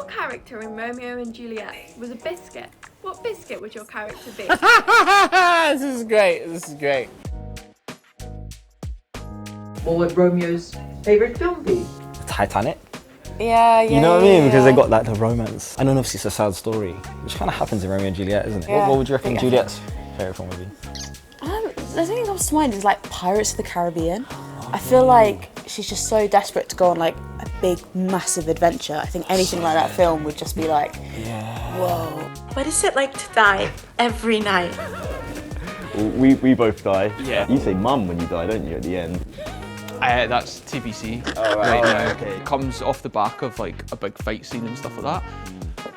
character in Romeo and Juliet was a biscuit, what biscuit would your character be? This is great. This is great. What would Romeo's favourite film be? Titanic. Yeah. You know what I mean? Because they got like the romance. And then obviously it's a sad story, which kind of happens in Romeo and Juliet, isn't it? Yeah. What would you reckon Juliet's favourite film would be? The thing that comes to mind is like Pirates of the Caribbean. I feel like she's just so desperate to go on like a big, massive adventure. I think anything like that film would just be like, whoa. What is it like to die every night? We both die. Yeah. You say mum when you die, don't you, at the end? That's TBC right now. Okay. It comes off the back of like a big fight scene and stuff like that.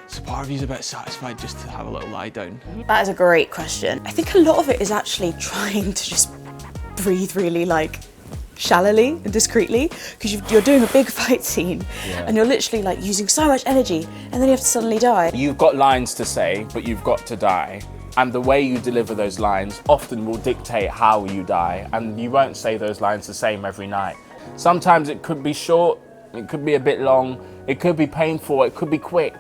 So part of you's a bit satisfied just to have a little lie down. That is a great question. I think a lot of it is actually trying to just breathe really like shallowly and discreetly, because you're doing a big fight scene and you're literally like using so much energy and then you have to suddenly die. You've got lines to say, but you've got to die. And the way you deliver those lines often will dictate how you die, and you won't say those lines the same every night. Sometimes it could be short, it could be a bit long, it could be painful, it could be quick.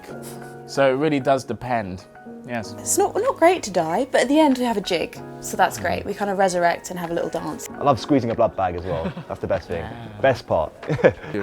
So it really does depend. Yes. It's not great to die, but at the end we have a jig, so that's great. We kind of resurrect and have a little dance. I love squeezing a blood bag as well. That's the best thing. Best part.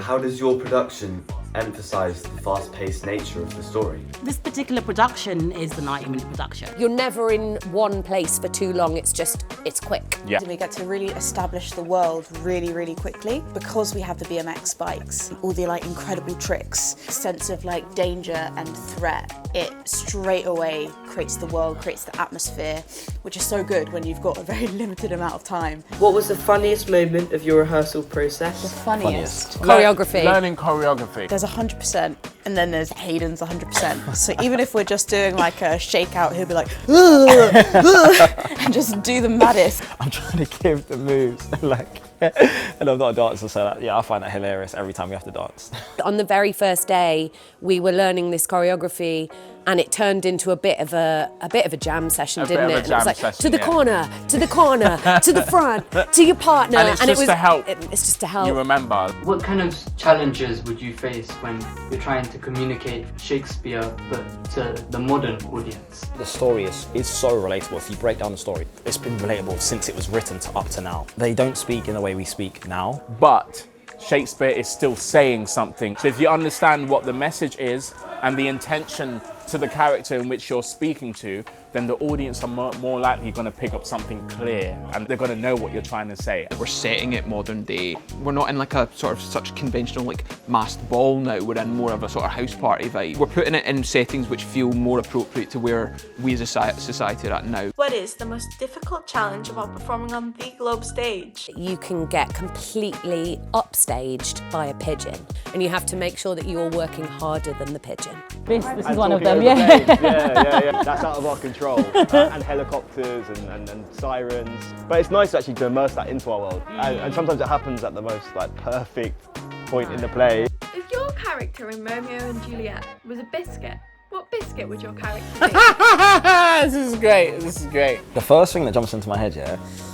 How does your production emphasise the fast-paced nature of the story? This particular production is the 90-minute production. You're never in one place for too long, it's quick. Yeah. We get to really establish the world really, really quickly because we have the BMX spikes, all the like incredible tricks, sense of like danger and threat. It straight away creates the world, creates the atmosphere, which is so good when you've got a very limited amount of time. What was the funniest moment of your rehearsal process? The funniest. Choreography. Learning choreography. There's 100% and then there's Hayden's 100%. So even if we're just doing like a shakeout, he'll be like, and just do the maddest. I'm trying to give the moves, like, and I'm not a dancer, so that, I find that hilarious every time we have to dance. On the very first day, we were learning this choreography, and it turned into a bit of a jam session, didn't it? And it was like to the corner, to the front, to your partner, And it's just to help. It's just to help. You remember. What kind of challenges would you face when you're trying to communicate Shakespeare but to the modern audience? The story is so relatable. If you break down the story, it's been relatable since it was written to up to now. They don't speak in the way we speak now. But Shakespeare is still saying something. So if you understand what the message is and the intention to the character in which you're speaking to, then the audience are more likely going to pick up something clear and they're going to know what you're trying to say. We're setting it modern day. We're not in like a sort of such conventional like masked ball now. We're in more of a sort of house party vibe. We're putting it in settings which feel more appropriate to where we as a society are at now. What is the most difficult challenge about performing on the Globe stage? You can get completely upstaged by a pigeon, and you have to make sure that you're working harder than the pigeon. This is one of Talking them, over yeah. planes, yeah. That's out of our control. And helicopters and sirens. But it's nice actually to immerse that into our world. And sometimes it happens at the most like perfect point in the play. If your character in Romeo and Juliet was a biscuit, what biscuit would your character be? This is great. This is great. The first thing that jumps into my head,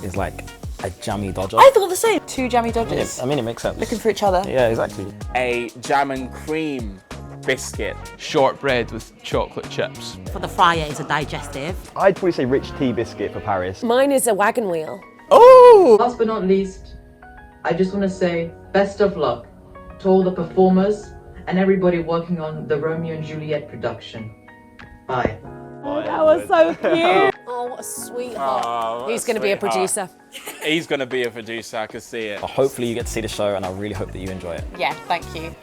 is like a jammy dodger. I thought the same. Two jammy dodgers. I mean, it makes sense. Looking for each other. Yeah, exactly. A jam and cream biscuit. Shortbread with chocolate chips. For the fryer, it's a digestive. I'd probably say rich tea biscuit for Paris. Mine is a wagon wheel. Oh! Last but not least, I just want to say best of luck to all the performers and everybody working on the Romeo and Juliet production. Bye. That was so cute. Oh, what a sweetheart. Oh, what Who's a going to be a sweetheart. producer? He's going to be a producer, I can see it. Hopefully you get to see the show, and I really hope that you enjoy it. Yeah, thank you.